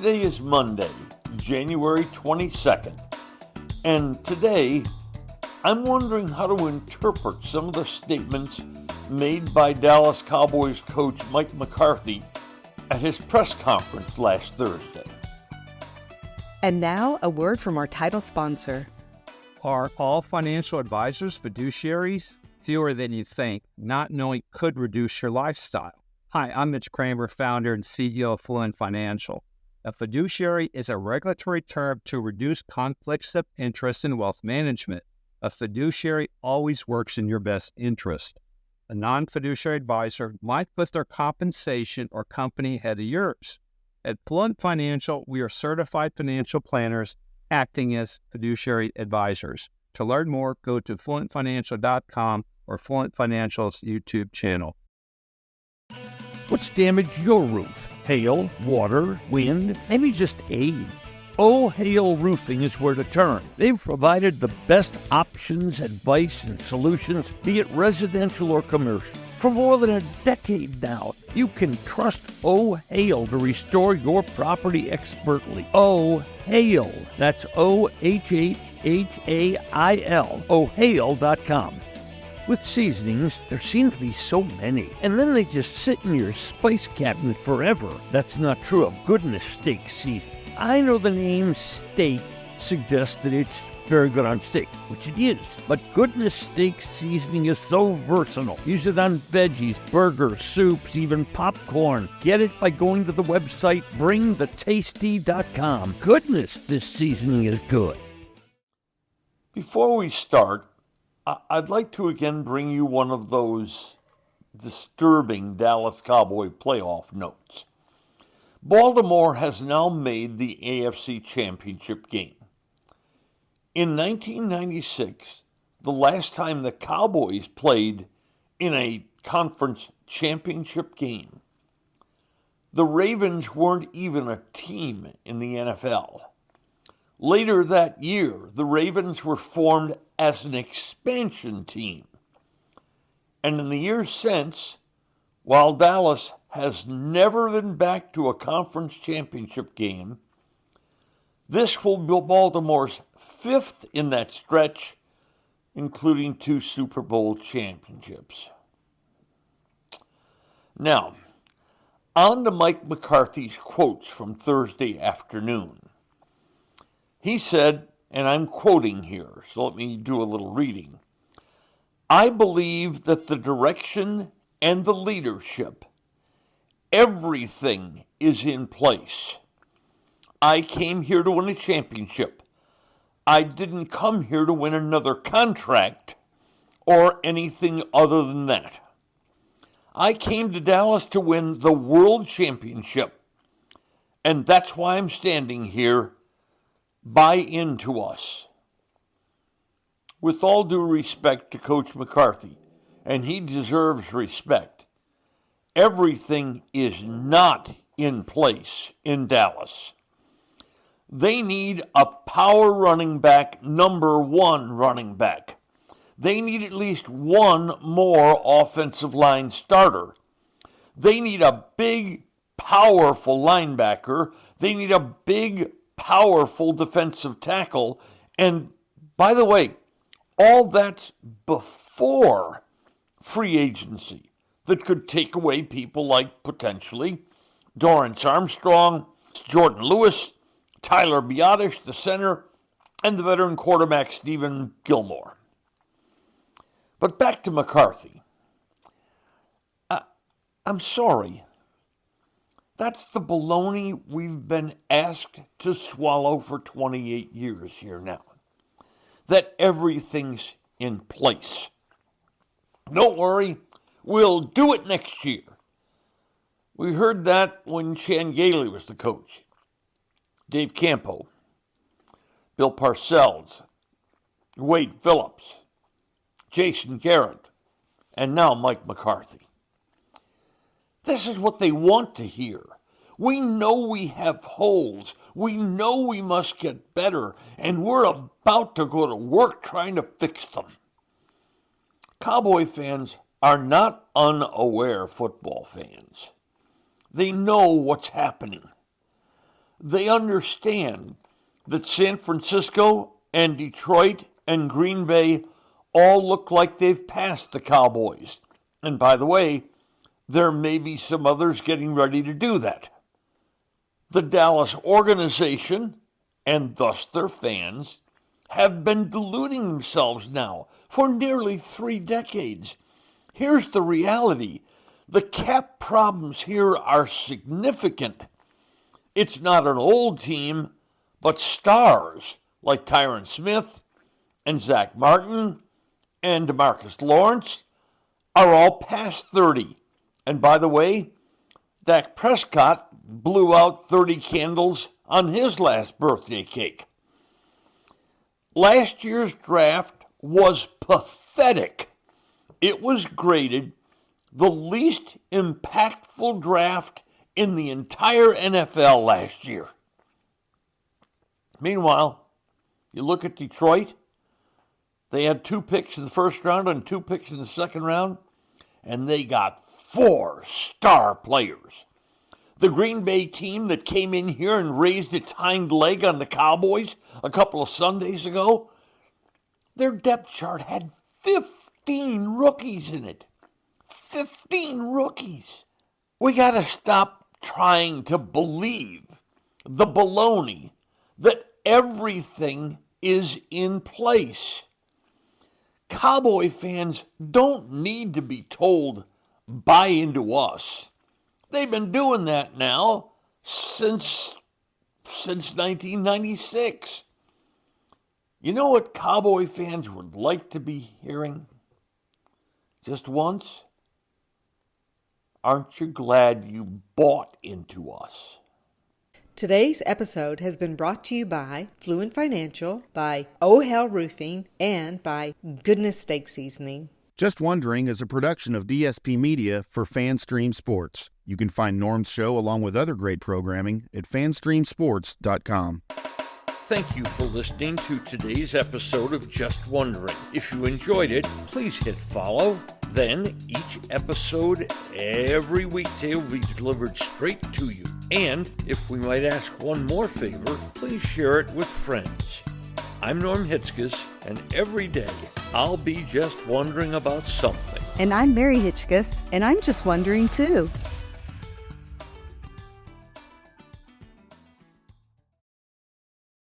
Today is Monday, January 22nd, and today I'm wondering how to interpret some of the statements made by Dallas Cowboys coach Mike McCarthy at his press conference last Thursday. And now, a word from our title sponsor. Are all financial advisors fiduciaries? Fewer than you think. Not knowing could reduce your lifestyle. Hi, I'm Mitch Kramer, founder and CEO of Fluent Financial. A fiduciary is a regulatory term to reduce conflicts of interest in wealth management. A fiduciary always works in your best interest. A non-fiduciary advisor might put their compensation or company ahead of yours. At Fluent Financial, we are certified financial planners acting as fiduciary advisors. To learn more, go to fluentfinancial.com or Fluent Financial's YouTube channel. What's damaged your roof? Hail, water, wind, maybe just age. Oh Hail Roofing is where to turn. They've provided the best options, advice, and solutions, be it residential or commercial. For more than a decade now, you can trust Oh Hail to restore your property expertly. Oh Hail. That's OHHHAIL. OHail.com. With seasonings, there seem to be so many, and then they just sit in your spice cabinet forever. That's not true of Goodness Steak Seasoning. I know the name steak suggests that it's very good on steak, which it is, but Goodness Steak Seasoning is so versatile. Use it on veggies, burgers, soups, even popcorn. Get it by going to the website bringthetasty.com. Goodness, this seasoning is good. Before we start, I'd like to again bring you one of those disturbing Dallas Cowboy playoff notes. Baltimore has now made the AFC Championship game. In 1996, the last time the Cowboys played in a conference championship game, the Ravens weren't even a team in the NFL. Later that year, the Ravens were formed as an expansion team. And in the years since, while Dallas has never been back to a conference championship game, this will be Baltimore's fifth in that stretch, including 2 Super Bowl championships. Now, on to Mike McCarthy's quotes from Thursday afternoon. He said, and I'm quoting here, so let me do a little reading. I believe that the direction and the leadership, everything is in place. I came here to win a championship. I didn't come here to win another contract or anything other than that. I came to Dallas to win the world championship, and that's why I'm standing here. Buy into us. With all due respect to Coach McCarthy, and he deserves respect, everything is not in place in Dallas. They need a power running back, number 1 running back. They need at least one more offensive line starter. They need a big, powerful linebacker. They need a big, powerful defensive tackle. And by the way, all that's before free agency that could take away people like potentially Dorrance Armstrong, Jordan Lewis, Tyler Biotish, the center, and the veteran quarterback Stephen Gilmore. But back to McCarthy. I'm sorry. That's the baloney we've been asked to swallow for 28 years here now. That everything's in place. Don't worry, we'll do it next year. We heard that when Chan Gailey was the coach. Dave Campo, Bill Parcells, Wade Phillips, Jason Garrett, and now Mike McCarthy. This is what they want to hear. We know we have holes. We know we must get better, and we're about to go to work trying to fix them. Cowboy fans are not unaware football fans. They know what's happening. They understand that San Francisco and Detroit and Green Bay all look like they've passed the Cowboys. And by the way, there may be some others getting ready to do that. The Dallas organization, and thus their fans, have been deluding themselves now for nearly 3 decades. Here's the reality. The cap problems here are significant. It's not an old team, but stars like Tyron Smith and Zach Martin and DeMarcus Lawrence are all past 30. And by the way, Dak Prescott blew out 30 candles on his last birthday cake. Last year's draft was pathetic. It was graded the least impactful draft in the entire NFL last year. Meanwhile, you look at Detroit, they had 2 picks in the first round and 2 picks in the second round, and they got 4 star players. The Green Bay team that came in here and raised its hind leg on the Cowboys a couple of Sundays ago, their depth chart had 15 rookies in it. 15 rookies. We got to stop trying to believe the baloney that everything is in place. Cowboy fans don't need to be told, buy into us. They've been doing that now since 1996. You know what Cowboy fans would like to be hearing? Just once? Aren't you glad you bought into us? Today's episode has been brought to you by Fluent Financial, by Oh Hell Roofing, and by Goodness Steak Seasoning. Just Wondering is a production of DSP Media for FanStream Sports. You can find Norm's show along with other great programming at fanstreamsports.com. Thank you for listening to today's episode of Just Wondering. If you enjoyed it, please hit follow. Then each episode every weekday will be delivered straight to you. And if we might ask one more favor, please share it with friends. I'm Norm Hitzges, and every day I'll be just wondering about something. And I'm Mary Hitchkus, and I'm just wondering too.